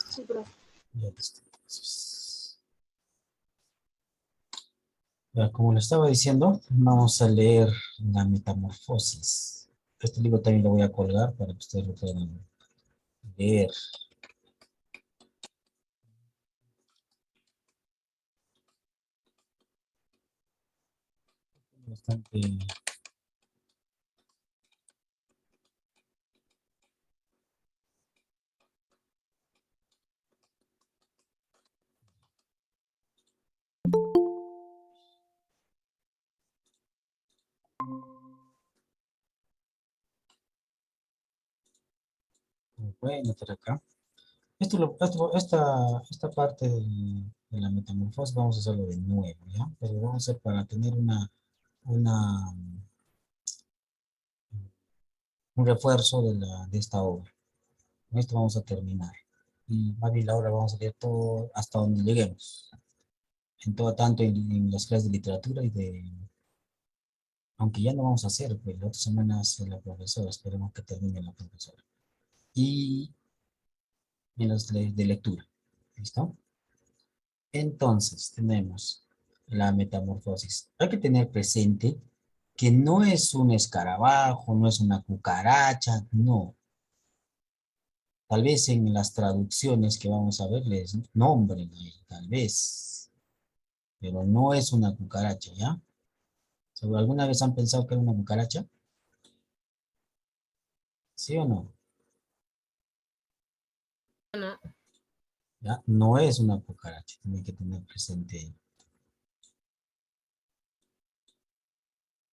Sí, profe. Ya listo. Entonces, ya, como le estaba diciendo, vamos a leer la Metamorfosis. Este libro también lo voy a colgar para que ustedes lo puedan leer. Bastante. Voy a anotar acá. Esta parte de la metamorfosis vamos a hacerlo de nuevo, ¿ya? Pero vamos a hacer para tener una, un refuerzo de esta obra. Con esto vamos a terminar. Y más bien ahora vamos a leer todo hasta donde lleguemos. Tanto en las clases de literatura y de... Aunque ya no vamos a hacer, pues la otra semana hace la profesora, esperemos que termine la profesora. Y en las de lectura. ¿Listo? Entonces, tenemos la metamorfosis. Hay que tener presente que no es un escarabajo, no es una cucaracha, no. Tal vez en las traducciones que vamos a ver les nombren ahí, tal vez. Pero no es una cucaracha, ¿ya? ¿Alguna vez han pensado que era una cucaracha? ¿Sí o no? No, ¿Ya? No es una cucaracha, tienen que tener presente.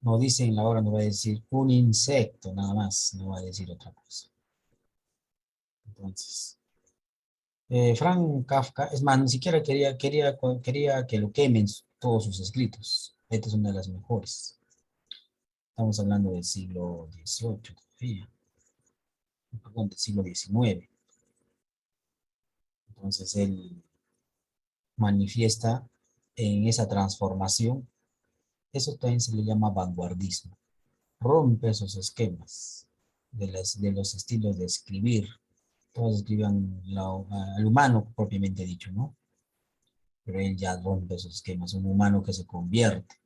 No dice en la obra, no va a decir un insecto, nada más, no va a decir otra cosa. Entonces, Frank Kafka, es más, ni siquiera quería que lo quemen todos sus escritos. Esta es una de las mejores. Estamos hablando del siglo XVIII todavía, perdón, del siglo XIX. Entonces él manifiesta en esa transformación, eso también se le llama vanguardismo. Rompe esos esquemas de los estilos de escribir. Todos escribían al humano propiamente dicho, ¿no? Pero él ya rompe esos esquemas, un humano que se convierte.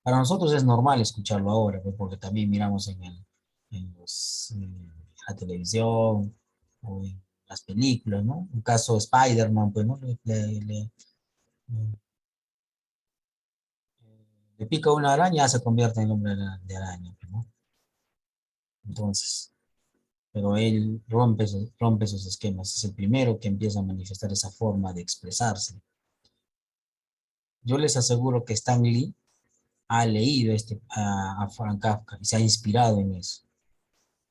Para nosotros es normal escucharlo ahora, pues, porque también miramos en la televisión o en las películas, ¿no? Un caso de Spider-Man, pues, ¿no? Le pica una araña, se convierte en el hombre de araña, pues, ¿no? Entonces, pero él rompe esos esquemas, es el primero que empieza a manifestar esa forma de expresarse. Yo les aseguro que Stan Lee ha leído a Frank Kafka y se ha inspirado en eso.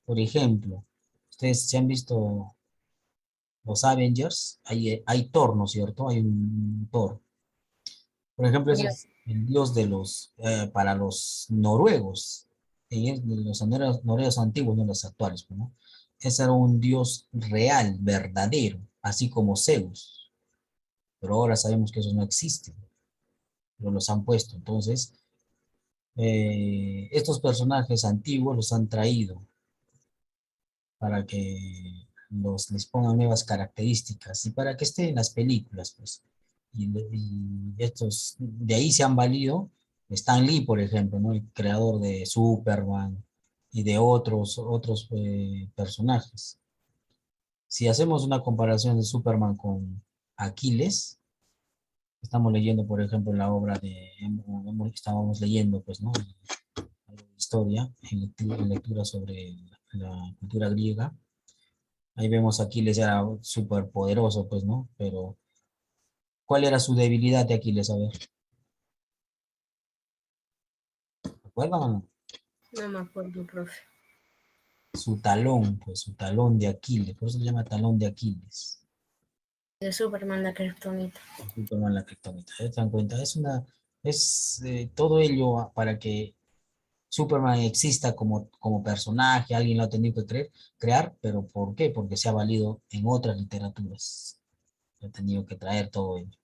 Por ejemplo, ustedes se han visto los Avengers, hay Thor, ¿no es cierto? Hay un Thor. Por ejemplo, ese ya. es el dios para los noruegos, de los noruegos antiguos, no los actuales, pues, ¿no? Ese era un dios real, verdadero, así como Zeus. Pero ahora sabemos que esos no existen, pero los han puesto. Entonces, estos personajes antiguos los han traído para que les pongan nuevas características y para que estén en las películas, pues. Y estos, de ahí se han valido Stan Lee, por ejemplo, ¿no? El creador de Superman y de otros personajes. Si hacemos una comparación de Superman con Aquiles, estamos leyendo, por ejemplo, la obra estábamos leyendo, pues, ¿no? Algo de historia, en lectura sobre la cultura griega. Ahí vemos a Aquiles era súper poderoso, pues, ¿no? Pero, ¿cuál era su debilidad de Aquiles? A ver, ¿recuerdan o no? No me acuerdo, profe. Su talón, pues, su talón de Aquiles. Por eso se llama talón de Aquiles. De Superman, la kriptonita. Superman la kriptonita. ¿Se dan cuenta? Todo ello para que Superman exista como personaje, alguien lo ha tenido que crear, pero ¿por qué? Porque se ha valido en otras literaturas. Ha tenido que traer todo ello.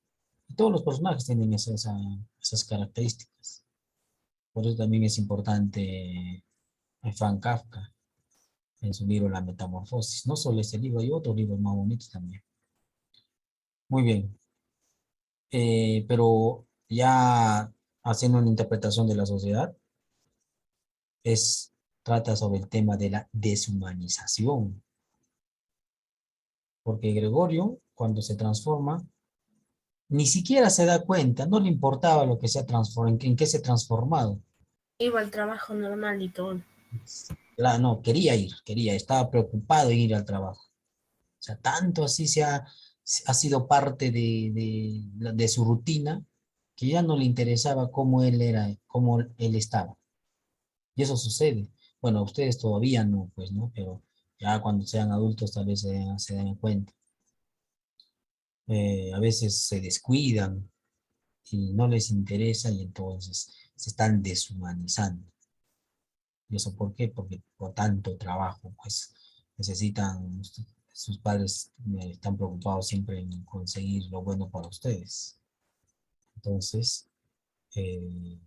Y todos los personajes tienen esas características. Por eso también es importante Frank Kafka en su libro La Metamorfosis. No solo este libro, hay otros libros más bonitos también. Muy bien. Pero ya haciendo una interpretación de la sociedad, es, trata sobre el tema de la deshumanización. Porque Gregorio, cuando se transforma, ni siquiera se da cuenta, no le importaba lo que se ha transformado, en qué se ha transformado. Iba al trabajo normal y todo. No, estaba preocupado en ir al trabajo. O sea, tanto así ha sido parte de su rutina que ya no le interesaba cómo él era, cómo él estaba. Y eso sucede. Bueno, a ustedes todavía no, pues, ¿no? Pero ya cuando sean adultos tal vez se den cuenta. A veces se descuidan y no les interesa y entonces se están deshumanizando. ¿Y eso por qué? Porque por tanto trabajo, pues necesitan, sus padres están preocupados siempre en conseguir lo bueno para ustedes. Entonces, eh,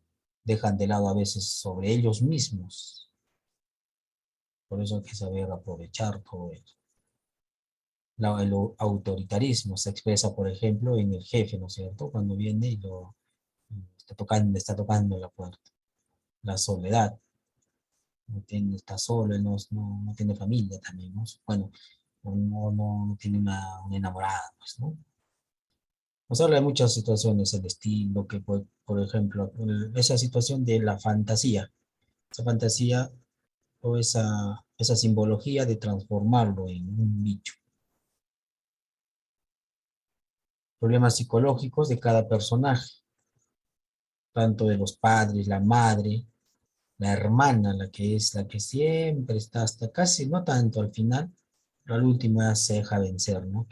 dejan de lado a veces sobre ellos mismos. Por eso hay que saber aprovechar todo eso. El autoritarismo se expresa, por ejemplo, en el jefe, ¿no es cierto? Cuando viene y lo está tocando la puerta. La soledad, no tiene, está solo, él no tiene familia también, ¿no? Bueno, no tiene una enamorada, pues, ¿no? Nos habla de muchas situaciones, el estilo, que por ejemplo, esa situación de la fantasía, esa fantasía o esa simbología de transformarlo en un bicho. Problemas psicológicos de cada personaje, tanto de los padres, la madre, la hermana, la que es la que siempre está hasta casi, no tanto al final, pero al último ya se deja vencer, ¿no?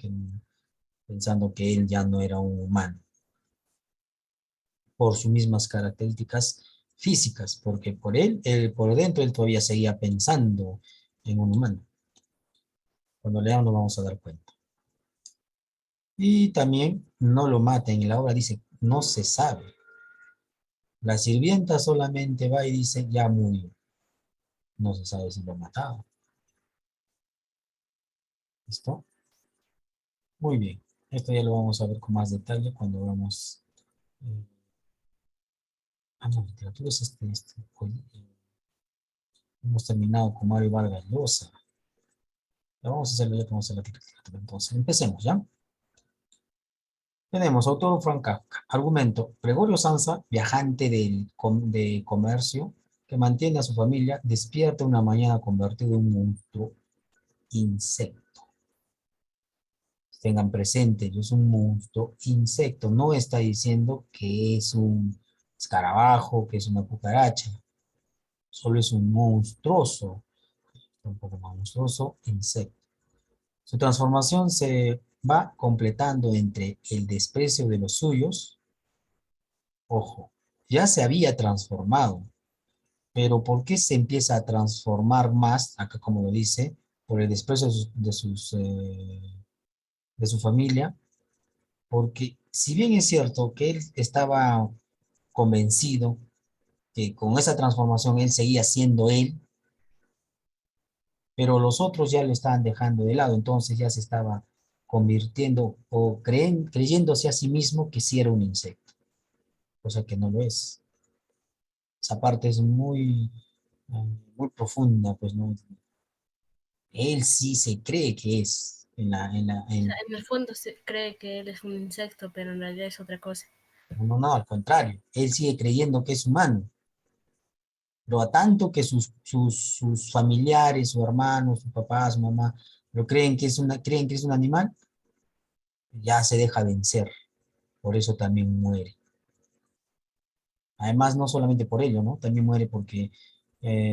Pensando que él ya no era un humano, por sus mismas características físicas, porque él por dentro, él todavía seguía pensando en un humano. Cuando leamos nos vamos a dar cuenta. Y también no lo mata, en la obra dice, no se sabe. La sirvienta solamente va y dice, ya murió. No se sabe si lo mataba. ¿Listo? Muy bien. Esto ya lo vamos a ver con más detalle cuando veamos. eh, no, literatura es hoy, hemos terminado con Mario Vargas Llosa. Ya vamos a hacerlo ya que vamos a hacer la literatura. Entonces, empecemos, ¿ya? Tenemos autor Frank Kafka. Argumento. Gregorio Samsa, viajante de comercio, que mantiene a su familia, despierta una mañana convertido en un monstruo insecto. Tengan presente, es un monstruo insecto. No está diciendo que es un escarabajo, que es una cucaracha. Solo es un monstruoso, un poco más monstruoso insecto. Su transformación se va completando entre el desprecio de los suyos. Ojo, ya se había transformado, pero ¿por qué se empieza a transformar más, acá como lo dice, por el desprecio de su familia? Porque si bien es cierto que él estaba convencido que con esa transformación él seguía siendo él, pero los otros ya lo estaban dejando de lado, entonces ya se estaba convirtiendo o creyéndose a sí mismo que sí era un insecto, cosa que no lo es. Esa parte es muy profunda, pues no. Él sí se cree que es O sea, en el fondo se cree que él es un insecto, pero en realidad es otra cosa. no, al contrario, él sigue creyendo que es humano, pero a tanto que sus familiares, su hermano, su papá, su mamá, lo creen que es un animal, ya se deja vencer, por eso también muere. Además, no solamente por ello, ¿no? También muere porque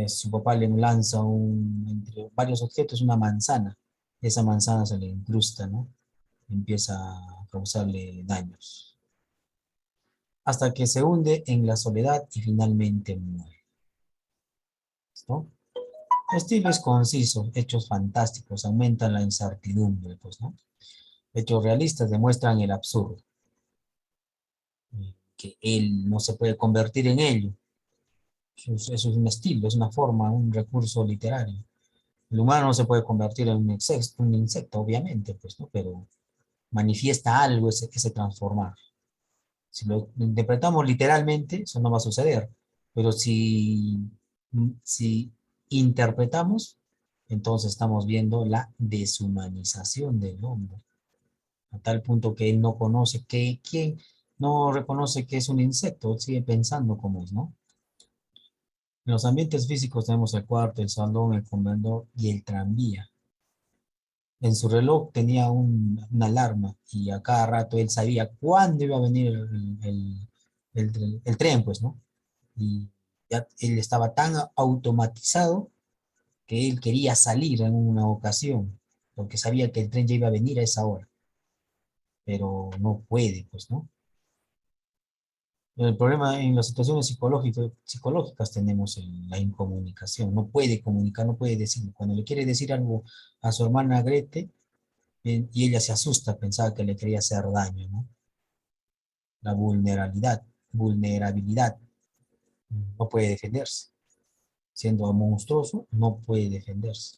su papá le lanza entre varios objetos una manzana. Esa manzana se le incrusta, ¿no? Empieza a causarle daños. Hasta que se hunde en la soledad y finalmente muere. ¿Listo? El estilo es conciso, hechos fantásticos, aumentan la incertidumbre, pues, ¿no? Hechos realistas demuestran el absurdo, que él no se puede convertir en ello. Eso es un estilo, es una forma, un recurso literario. El humano no se puede convertir en un insecto, obviamente, pues, ¿no? Pero manifiesta algo ese transformar. Si lo interpretamos literalmente, eso no va a suceder. Pero si interpretamos, entonces estamos viendo la deshumanización del hombre, a tal punto que él no conoce quién no reconoce que es un insecto, él sigue pensando como es, ¿no? En los ambientes físicos tenemos el cuarto, el salón, el comedor y el tranvía. En su reloj tenía una alarma y a cada rato él sabía cuándo iba a venir el tren, pues, ¿no? Y ya él estaba tan automatizado que él quería salir en una ocasión, porque sabía que el tren ya iba a venir a esa hora, pero no puede, pues, ¿no? El problema en las situaciones psicológicas tenemos la incomunicación, no puede comunicar, no puede decir, cuando le quiere decir algo a su hermana Grete, y ella se asusta, pensaba que le quería hacer daño, ¿no? La vulnerabilidad, no puede defenderse. Siendo monstruoso, no puede defenderse.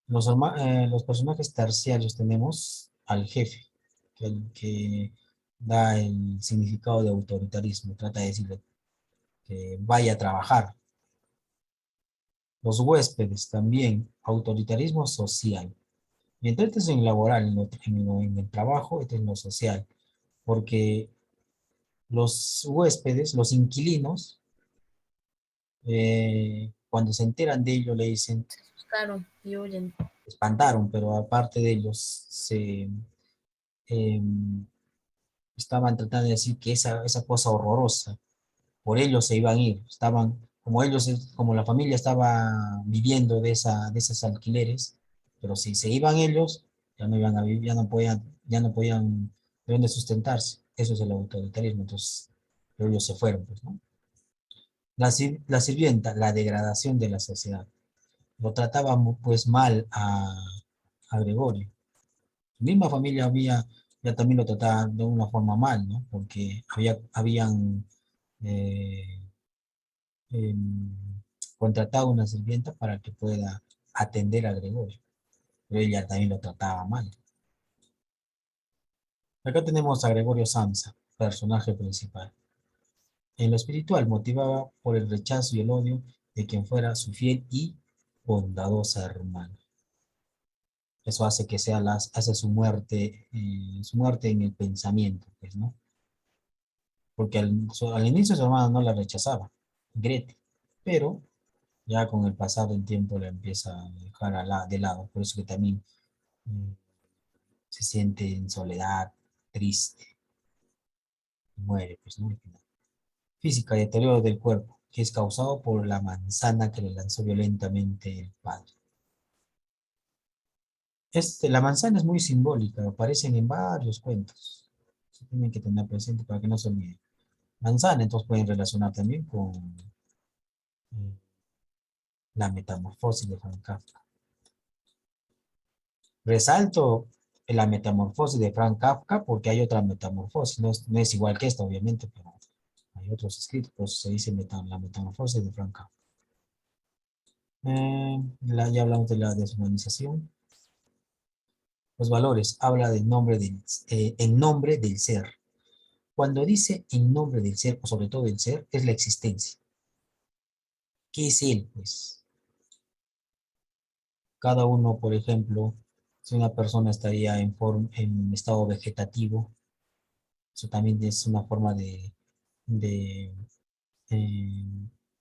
Los personajes terciarios tenemos al jefe, que da el significado de autoritarismo, trata de decirle que vaya a trabajar. Los huéspedes también, autoritarismo social. Mientras este es en laboral, en el trabajo, este es en lo social, porque los huéspedes, los inquilinos, cuando se enteran de ello, le dicen, Asustaron y huyen. espantaron, pero aparte de ellos, eh, estaban tratando de decir que esa cosa horrorosa, por ellos se iban a ir, como ellos, como la familia estaba viviendo de esos alquileres, pero si se iban ellos, ya no iban a vivir, ya no podían de dónde sustentarse. Eso es el autoritarismo, entonces, pero ellos se fueron, pues, ¿no? La sirvienta, la degradación de la sociedad. Lo trataba pues mal a Gregorio. Su misma familia ya también lo trataba de una forma mal, ¿no? Porque habían eh, em, contratado una sirvienta para que pueda atender a Gregorio, pero ella también lo trataba mal. Acá tenemos a Gregorio Samsa, personaje principal. En lo espiritual, motivaba por el rechazo y el odio de quien fuera su fiel y bondadosa hermana. Eso hace que hace su muerte en el pensamiento, pues, ¿no? Porque al inicio su hermana no la rechazaba, Grete, pero ya con el pasar del tiempo la empieza a dejar de lado, por eso que también mm, se siente en soledad, triste, y muere, pues, ¿no? Al final. Física, deterioro del cuerpo, que es causado por la manzana que le lanzó violentamente el padre. La manzana es muy simbólica, aparecen en varios cuentos. Se tienen que tener presente para que no se olvide. Manzana, entonces pueden relacionar también con eh, la metamorfosis de Frank Kafka. Resalto la metamorfosis de Frank Kafka porque hay otra metamorfosis, no es igual que esta, obviamente, pero hay otros escritos, por eso se dice la metamorfosis de Frank Kafka. Ya hablamos de la deshumanización. Los valores, habla en nombre del ser. Cuando dice en nombre del ser, o sobre todo del ser, es la existencia. ¿Qué es él, pues? Cada uno, por ejemplo, si una persona estaría en estado vegetativo, eso también es una forma de eh,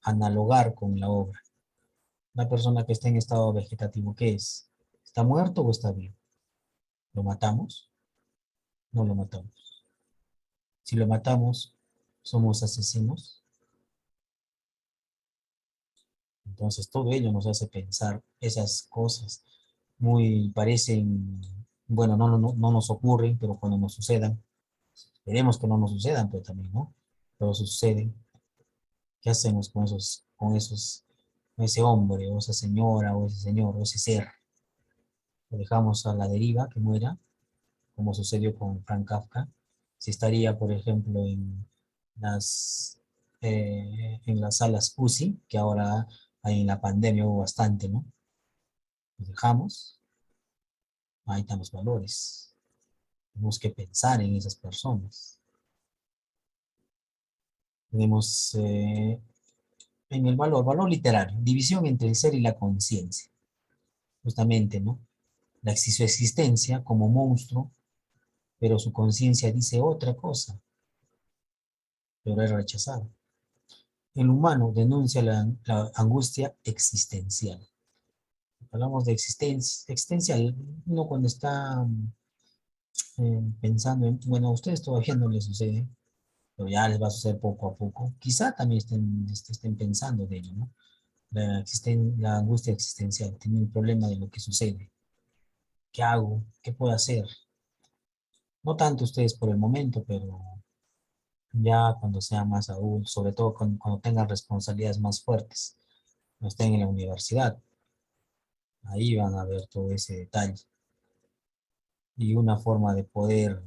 analogar con la obra. Una persona que está en estado vegetativo, ¿qué es? ¿Está muerto o está vivo? ¿Lo matamos? No lo matamos. Si lo matamos, somos asesinos. Entonces todo ello nos hace pensar esas cosas. Parecen, bueno, no nos ocurren, pero cuando nos sucedan, esperemos que no nos sucedan, pero también, ¿no? Pero suceden. ¿Qué hacemos con ese hombre, o esa señora, o ese señor, o ese ser? Lo dejamos a la deriva, que muera, como sucedió con Frank Kafka. Si estaría, por ejemplo, las, en las salas UCI, que ahora en la pandemia hubo bastante, ¿no? Lo dejamos, ahí están los valores. Tenemos que pensar en esas personas. Tenemos en el valor literario, división entre el ser y la conciencia. Justamente, ¿no? Su existencia como monstruo, pero su conciencia dice otra cosa, pero es rechazada. El humano denuncia la angustia existencial. Hablamos de existencial, uno cuando está pensando en, bueno, a ustedes todavía no les sucede, pero ya les va a suceder poco a poco. Quizá también estén pensando de ello, ¿no? La angustia existencial, tienen un problema de lo que sucede. ¿Qué hago? ¿Qué puedo hacer? No tanto ustedes por el momento, pero ya cuando sean más adultos, sobre todo cuando tengan responsabilidades más fuertes, cuando estén en la universidad, ahí van a ver todo ese detalle. Y una forma de poder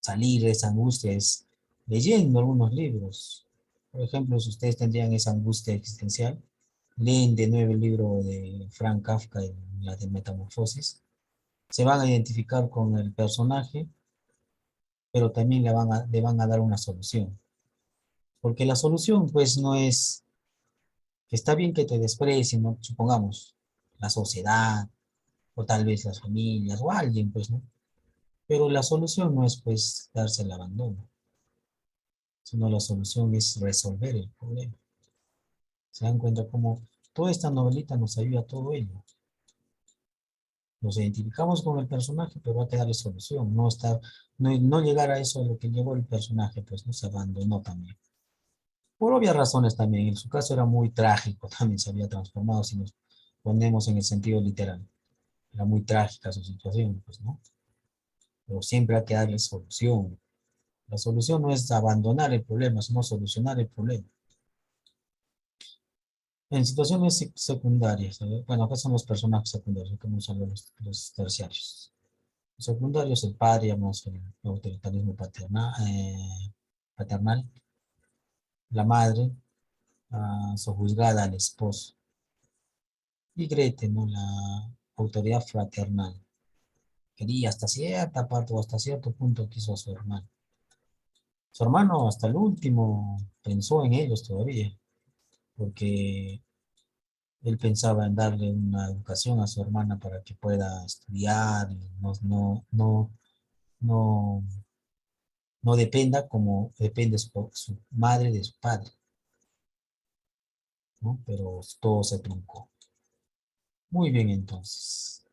salir de esa angustia es leyendo algunos libros. Por ejemplo, si ustedes tendrían esa angustia existencial, leen de nuevo el libro de Frank Kafka, la de Metamorfosis, se van a identificar con el personaje, pero también le van a dar una solución. Porque la solución, pues, no es que está bien que te desprecien, ¿no? Supongamos, la sociedad, o tal vez las familias, o alguien, pues, ¿no? Pero la solución no es, pues, darse el abandono, sino la solución es resolver el problema. Se dan cuenta cómo toda esta novelita nos ayuda a todo ello. Nos identificamos con el personaje, pero hay que darle solución, no llegar a eso a lo que llegó el personaje, pues no se abandonó también. Por obvias razones también, en su caso era muy trágico, también se había transformado, si nos ponemos en el sentido literal. Era muy trágica su situación, pues, ¿no? Pero siempre hay que darle solución. La solución no es abandonar el problema, sino solucionar el problema. En situaciones secundarias, bueno, acá son los personajes secundarios, acá no son los terciarios. Los secundarios, el padre, digamos, el autoritarismo paternal, la madre, sojuzgada al esposo, y Grete, ¿no? La autoridad fraternal. Quería hasta cierta parte o hasta cierto punto quiso a su hermano. Su hermano hasta el último pensó en ellos todavía, porque él pensaba en darle una educación a su hermana para que pueda estudiar y no, no dependa como depende su madre de su padre, ¿no? Pero todo se truncó. Muy bien, entonces.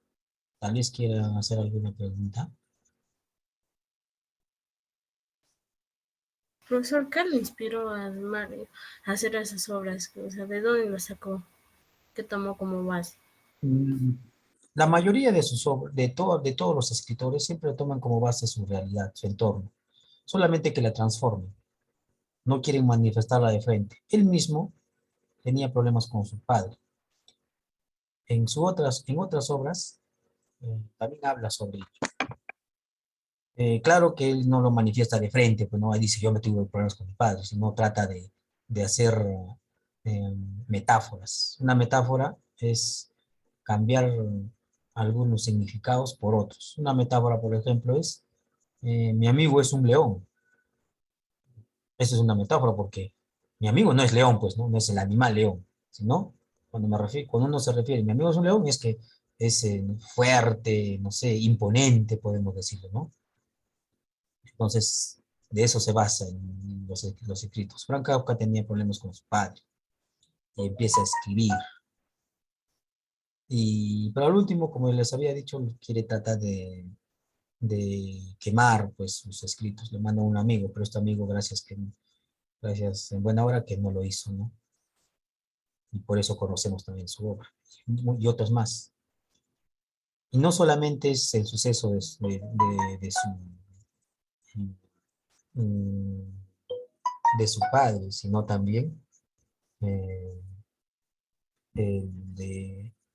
Tal vez quieran hacer alguna pregunta. Profesor, ¿qué le inspiró a Mario a hacer esas obras? O sea, ¿de dónde las sacó? ¿Qué tomó como base? Mm, La mayoría de todos los escritores siempre toman como base su realidad, su entorno, solamente que la transformen, no quieren manifestarla de frente. Él mismo tenía problemas con su padre. En otras obras también habla sobre ello. Claro que él no lo manifiesta de frente, pues no dice yo me tuve problemas con mi padre, sino trata de hacer eh, metáforas. Una metáfora es cambiar algunos significados por otros. Una metáfora, por ejemplo, es mi amigo es un león. Esa es una metáfora porque mi amigo no es león, pues, ¿no? No es el animal león, sino cuando uno se refiere, mi amigo es un león, es que es fuerte, no sé, imponente, podemos decirlo, ¿no? Entonces, de eso se basa en los escritos. Frank Kafka tenía problemas con su padre y empieza a escribir. Pero al último, como les había dicho, quiere tratar de quemar pues, sus escritos. Le manda a un amigo, pero este amigo, gracias en buena hora, que no lo hizo, ¿no? Y por eso conocemos también su obra y otros más. Y no solamente es el suceso mm, de su padre, sino también eh,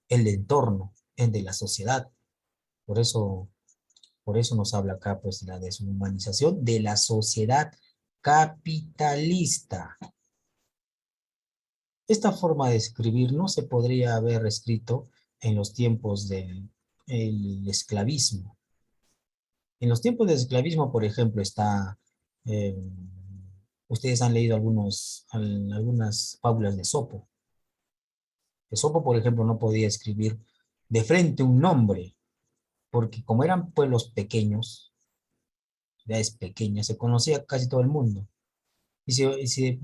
el entorno, el de la sociedad. Por eso, por eso nos habla acá pues la deshumanización de la sociedad capitalista. Esta forma de escribir no se podría haber escrito en los tiempos del esclavismo. En los tiempos de esclavismo, por ejemplo, está, eh, ustedes han leído algunas fábulas de Sopo. Esopo, por ejemplo, no podía escribir de frente un nombre, porque como eran pueblos pequeños, ciudades pequeñas, se conocía casi todo el mundo. Y si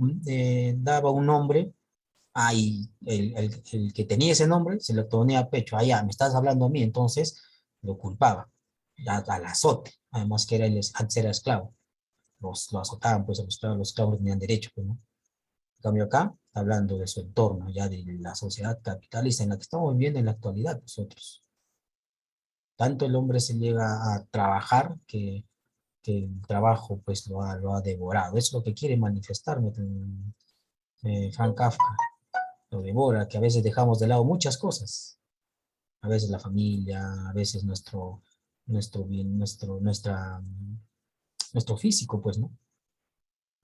daba un nombre, ahí el que tenía ese nombre se lo ponía a pecho, ah, ya, me estás hablando a mí, entonces lo culpaba, al azote, además que antes era esclavo, lo azotaban, pues a los esclavos tenían derecho, pues, ¿no? En cambio acá, hablando de su entorno, ya de la sociedad capitalista en la que estamos viviendo en la actualidad nosotros. Tanto el hombre se llega a trabajar que el trabajo pues lo ha devorado. Eso es lo que quiere manifestarme Frank Kafka. Lo devora, que a veces dejamos de lado muchas cosas. A veces la familia, a veces nuestro bien, nuestro físico, pues, ¿no?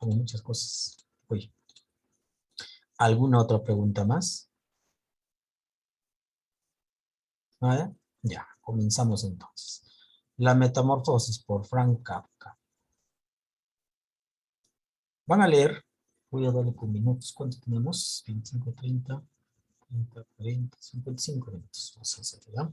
Hay muchas cosas. Oye, ¿alguna otra pregunta más? ¿Nada? Ya, comenzamos entonces. La metamorfosis por Frank Kafka. Van a leer, voy a darle con minutos. ¿Cuánto tenemos? 25, 30, 30, 40, 55 minutos. Vamos a hacer, ¿ya?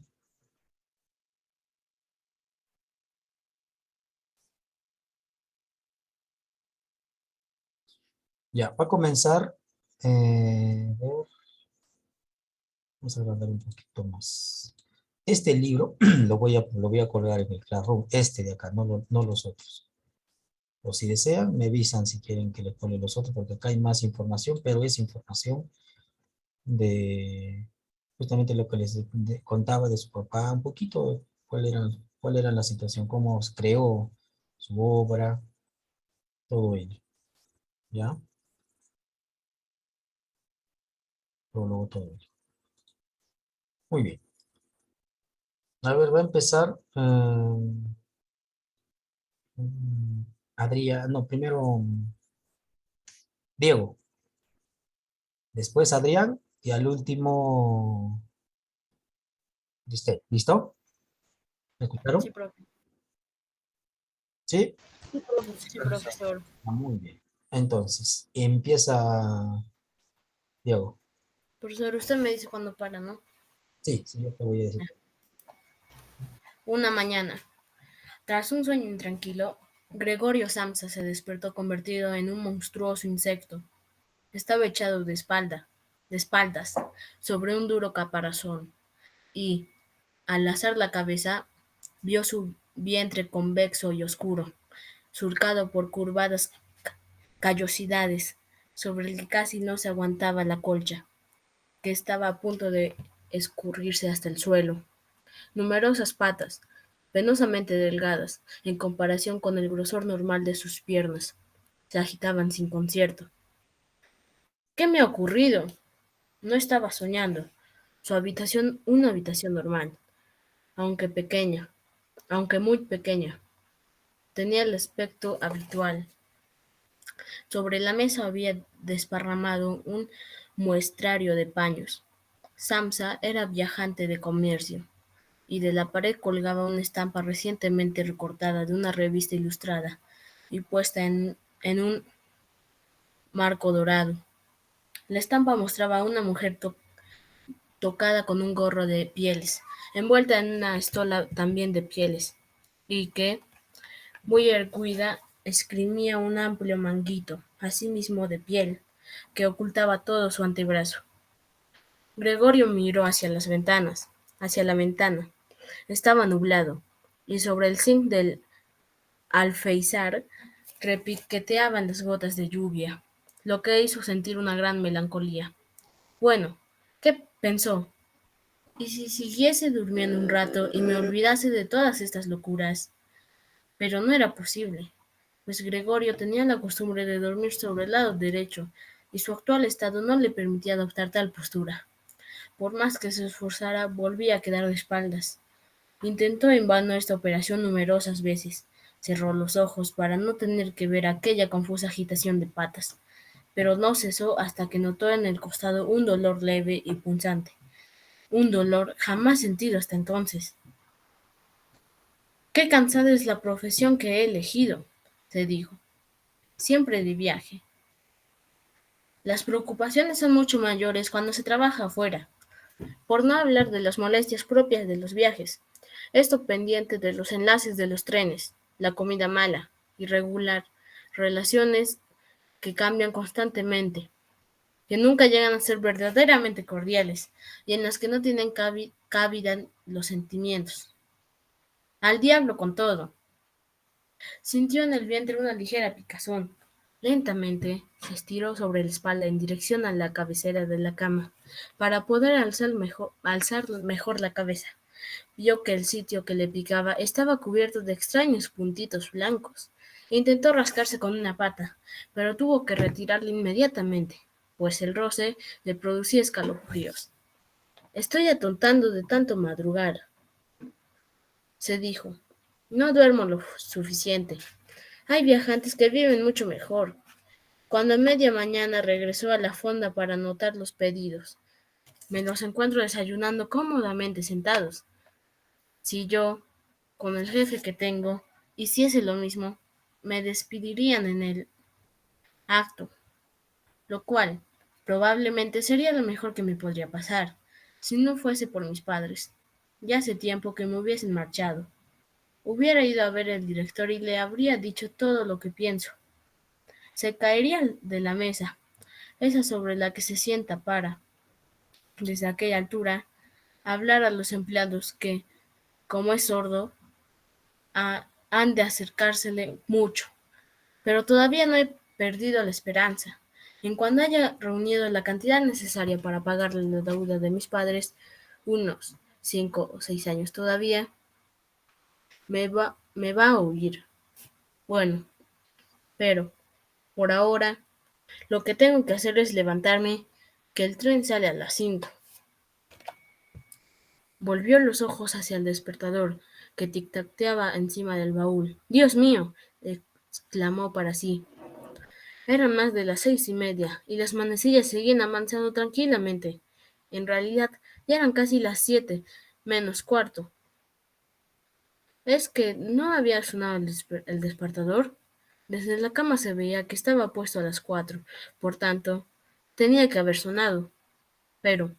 Ya, va a comenzar. A ver, vamos a agrandar un poquito más. Este libro lo voy a colgar en el Classroom, este de acá, no los otros. O si desean, me avisan si quieren que les pone los otros, porque acá hay más información, pero es información de justamente lo que contaba de su papá, un poquito cuál era la situación, cómo se creó su obra, todo ello, ¿ya? Todo ello. Muy bien. A ver, va a empezar Adrián, no, primero Diego, después Adrián y al último ¿Listo? ¿Me Sí, escucharon? profe. ¿Sí? Sí, profesor. Ah, muy bien. Entonces, empieza Diego. Profesor, usted me dice cuándo para, ¿no? Sí, sí, yo te voy a decir. Una mañana, tras un sueño intranquilo, Gregorio Samsa se despertó convertido en un monstruoso insecto. Estaba echado de espaldas, sobre un duro caparazón, y, al alzar la cabeza, vio su vientre convexo y oscuro, surcado por curvadas callosidades, sobre el que casi no se aguantaba la colcha, que estaba a punto de escurrirse hasta el suelo. Numerosas patas, penosamente delgadas en comparación con el grosor normal de sus piernas, se agitaban sin concierto. ¿Qué me ha ocurrido? No estaba soñando. Su habitación, una habitación normal, aunque pequeña, aunque muy pequeña, tenía el aspecto habitual. Sobre la mesa había desparramado un muestrario de paños. Samsa era viajante de comercio, y de la pared colgaba una estampa recientemente recortada de una revista ilustrada y puesta en un marco dorado. La estampa mostraba a una mujer tocada con un gorro de pieles, envuelta en una estola también de pieles, y que, muy erguida, esgrimía un amplio manguito, asimismo de piel, que ocultaba todo su antebrazo. Gregorio miró hacia la ventana. Estaba nublado, y sobre el zinc del alféizar repiqueteaban las gotas de lluvia, lo que hizo sentir una gran melancolía. Bueno, ¿qué pensó? ¿Y si siguiese durmiendo un rato y me olvidase de todas estas locuras? Pero no era posible, pues Gregorio tenía la costumbre de dormir sobre el lado derecho, y su actual estado no le permitía adoptar tal postura. Por más que se esforzara, volvía a quedar de espaldas. Intentó en vano esta operación numerosas veces. Cerró los ojos para no tener que ver aquella confusa agitación de patas, pero no cesó hasta que notó en el costado un dolor leve y punzante, un dolor jamás sentido hasta entonces. Qué cansada es la profesión que he elegido, se dijo, siempre de viaje. Las preocupaciones son mucho mayores cuando se trabaja afuera, por no hablar de las molestias propias de los viajes. Esto pendiente de los enlaces de los trenes, la comida mala, irregular, relaciones que cambian constantemente, que nunca llegan a ser verdaderamente cordiales y en las que no tienen cabida los sentimientos. Al diablo con todo. Sintió en el vientre una ligera picazón. Lentamente se estiró sobre la espalda en dirección a la cabecera de la cama, para poder alzar mejor la cabeza. Vio que el sitio que le picaba estaba cubierto de extraños puntitos blancos. Intentó rascarse con una pata, pero tuvo que retirarla inmediatamente, pues el roce le producía escalofríos. Estoy atontando de tanto madrugar, se dijo. No duermo lo suficiente. Hay viajantes que viven mucho mejor. Cuando a media mañana regresó a la fonda para anotar los pedidos, me los encuentro desayunando cómodamente sentados. Si yo, con el jefe que tengo, hiciese lo mismo, me despedirían en el acto, lo cual probablemente sería lo mejor que me podría pasar, si no fuese por mis padres. Ya hace tiempo que me hubiesen marchado. Hubiera ido a ver al director y le habría dicho todo lo que pienso. Se caería de la mesa, esa sobre la que se sienta para, desde aquella altura, hablar a los empleados que, como es sordo, han de acercársele mucho. Pero todavía no he perdido la esperanza. En cuando haya reunido la cantidad necesaria para pagarle la deuda de mis padres, unos 5 o 6 años todavía, me va a oír. Bueno, pero por ahora lo que tengo que hacer es levantarme, que el tren sale a las 5. Volvió los ojos hacia el despertador, que tic-taqueaba encima del baúl. ¡Dios mío! Exclamó para sí. Eran más de las 6:30, y las manecillas seguían avanzando tranquilamente. En realidad, ya eran casi las 7 menos cuarto. ¿Es que no había sonado el despertador? Desde la cama se veía que estaba puesto a las 4, por tanto, tenía que haber sonado. Pero,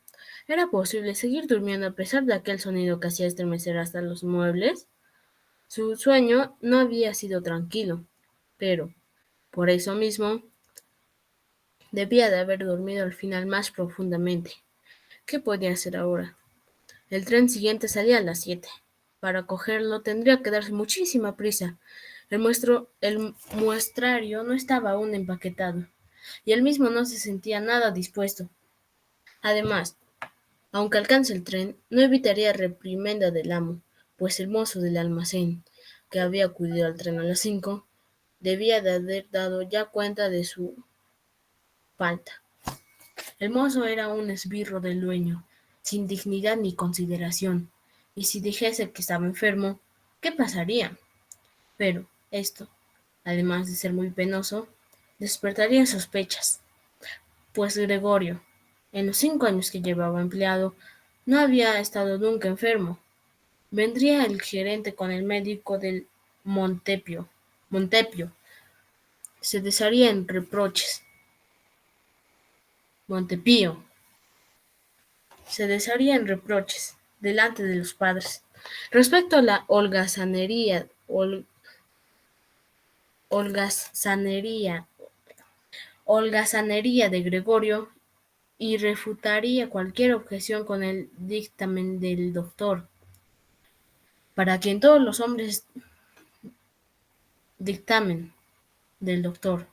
¿era posible seguir durmiendo a pesar de aquel sonido que hacía estremecer hasta los muebles? Su sueño no había sido tranquilo, pero, por eso mismo, debía de haber dormido al final más profundamente. ¿Qué podía hacer ahora? El tren siguiente salía a las 7. Para cogerlo tendría que darse muchísima prisa. El muestrario no estaba aún empaquetado, y él mismo no se sentía nada dispuesto. Además, aunque alcance el tren, no evitaría reprimenda del amo, pues el mozo del almacén, que había acudido al tren a las 5, debía de haber dado ya cuenta de su falta. El mozo era un esbirro del dueño, sin dignidad ni consideración, y si dijese que estaba enfermo, ¿qué pasaría? Pero esto, además de ser muy penoso, despertaría sospechas, pues Gregorio, en los 5 años que llevaba empleado, no había estado nunca enfermo. Vendría el gerente con el médico del Montepio, se desharía en reproches. Montepío se desharía en reproches delante de los padres. Respecto a la holgazanería, holgazanería de Gregorio, y refutaría cualquier objeción con el para quien todos los hombres dictamen del doctor,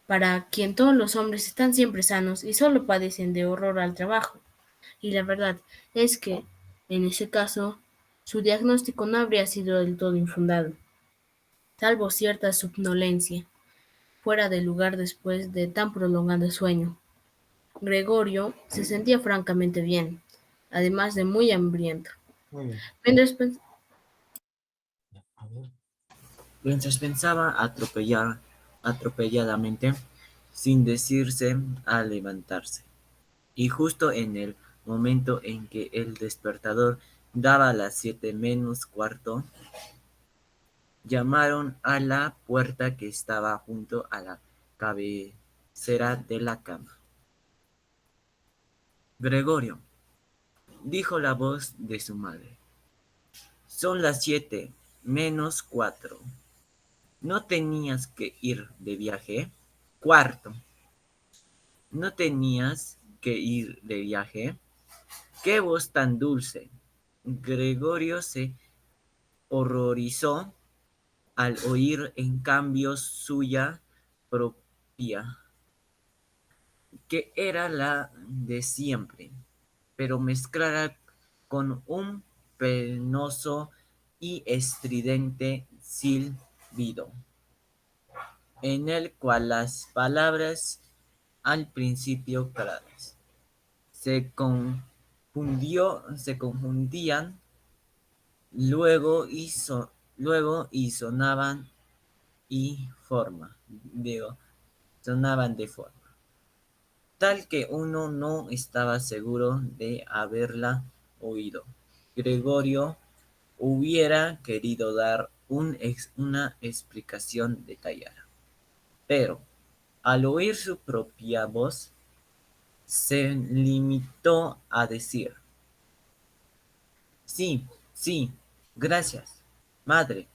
para quien todos los hombres están siempre sanos y solo padecen de horror al trabajo. Y la verdad es que, en ese caso, su diagnóstico no habría sido del todo infundado, salvo cierta somnolencia, fuera de lugar después de tan prolongado sueño. Gregorio se sentía francamente bien, además de muy hambriento. Muy bien. Mientras, pens- Ya, a ver. Mientras pensaba atropelladamente, sin decidirse a levantarse. Y justo en el momento en que el despertador daba las 7:45, llamaron a la puerta que estaba junto a la cabecera de la cama. Gregorio, dijo la voz de su madre, son las 7:45. ¿No tenías que ir de viaje? Cuarto, ¿no tenías que ir de viaje? ¡Qué voz tan dulce! Gregorio se horrorizó al oír en cambio suya propia, que era la de siempre, pero mezclada con un penoso y estridente silbido, en el cual las palabras, al principio claras, se confundían luego y sonaban de forma tal que uno no estaba seguro de haberla oído. Gregorio hubiera querido dar una explicación detallada, pero al oír su propia voz, se limitó a decir: sí, sí, gracias, madre,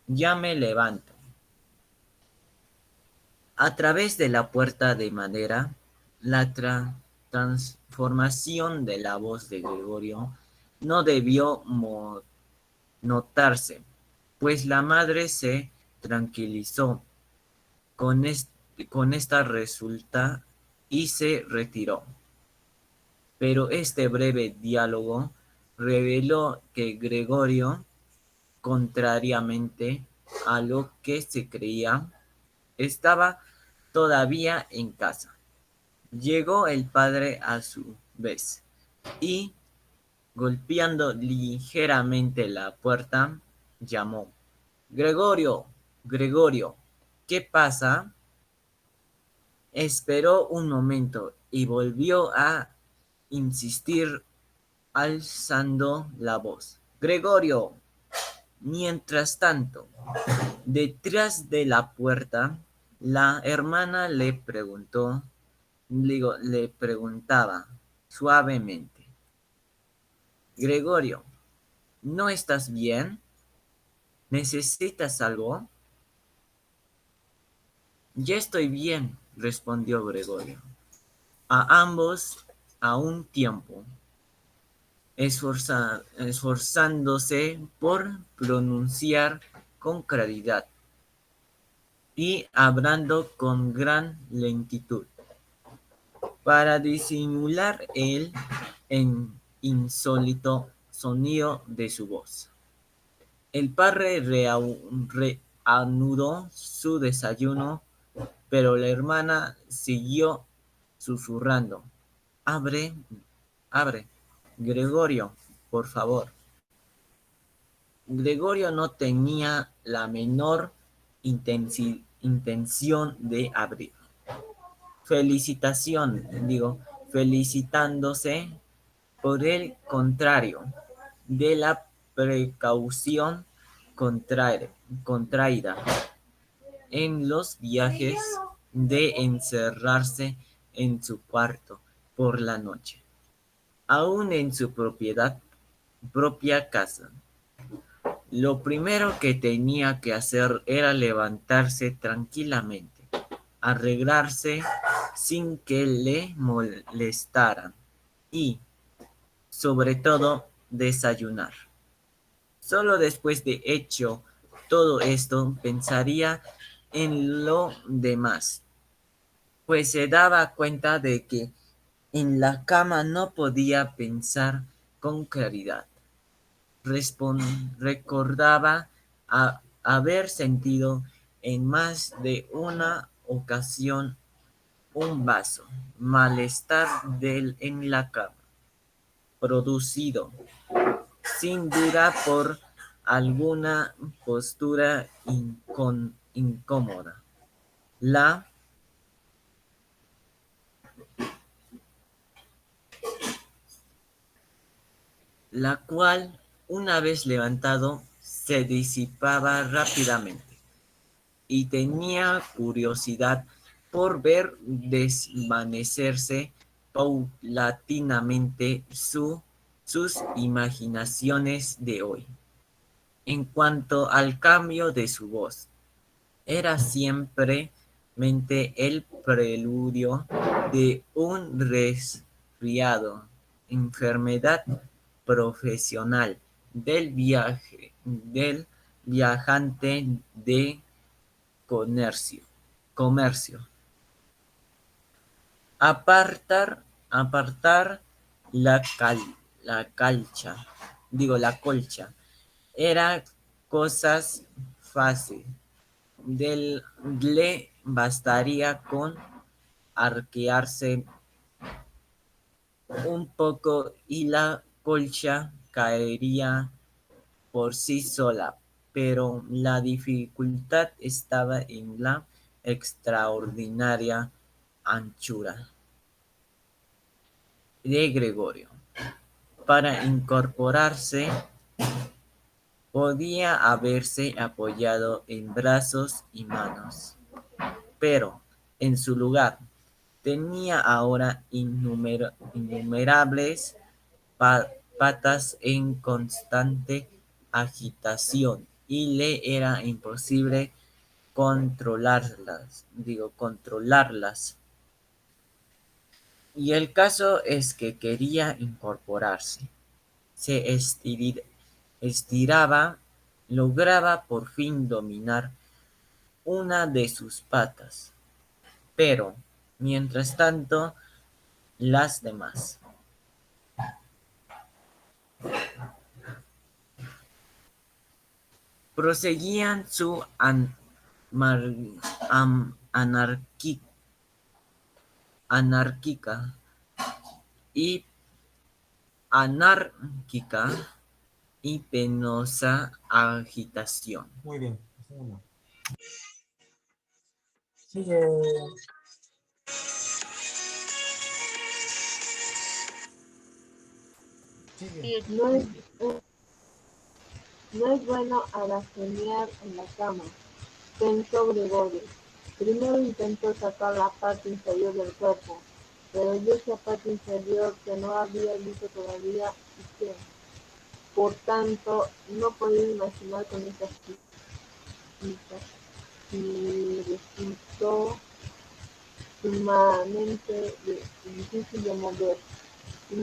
ya me levanto. A través de la puerta de madera, la transformación de la voz de Gregorio no debió notarse, pues la madre se tranquilizó con esta resulta y se retiró. Pero este breve diálogo reveló que Gregorio, contrariamente a lo que se creía, estaba todavía en casa. Llegó el padre a su vez y, golpeando ligeramente la puerta, llamó: Gregorio, Gregorio, ¿qué pasa? Esperó un momento y volvió a insistir alzando la voz: Gregorio. Mientras tanto, detrás de la puerta, la hermana le preguntaba suavemente: Gregorio, ¿no estás bien? ¿Necesitas algo? Ya estoy bien, respondió Gregorio, a ambos a un tiempo, esforzándose por pronunciar con claridad y hablando con gran lentitud, para disimular el insólito sonido de su voz. El padre reanudó su desayuno, pero la hermana siguió susurrando: Abre, abre, Gregorio, por favor. Gregorio no tenía la menor intención de abrir, felicitándose, por el contrario, de la precaución contraída en los viajes de encerrarse en su cuarto por la noche, aun en su propia casa. Lo primero que tenía que hacer era levantarse tranquilamente, arreglarse sin que le molestaran y, sobre todo, desayunar. Solo después de hecho todo esto pensaría en lo demás, pues se daba cuenta de que en la cama no podía pensar con claridad. Recordaba haber sentido en más de una ocasión un vaso malestar en la cama, producido sin duda por alguna postura incómoda, la la cual una vez levantado, se disipaba rápidamente y tenía curiosidad por ver desvanecerse paulatinamente sus imaginaciones de hoy. En cuanto al cambio de su voz, era simplemente el preludio de un resfriado, enfermedad profesional del viajante de comercio. Apartar la colcha, era cosas fácil. Le bastaría con arquearse un poco y la colcha caería por sí sola, pero la dificultad estaba en la extraordinaria anchura de Gregorio. Para incorporarse, podía haberse apoyado en brazos y manos, pero en su lugar tenía ahora innumerables patas en constante agitación y le era imposible controlarlas. Y el caso es que quería incorporarse. Se estiraba, lograba por fin dominar una de sus patas, pero, mientras tanto, las demás proseguían su anárquica y anárquica y penosa agitación. Muy bien. Uno. Sigue. Sigue. No es, no es bueno aracenear en la cama, pensó Gregorio. Primero intentó sacar la parte inferior del cuerpo, pero yo esa parte inferior que no había visto todavía y que, por tanto, no podía imaginar con esas pistas, y resultó sumamente difícil de mover. Y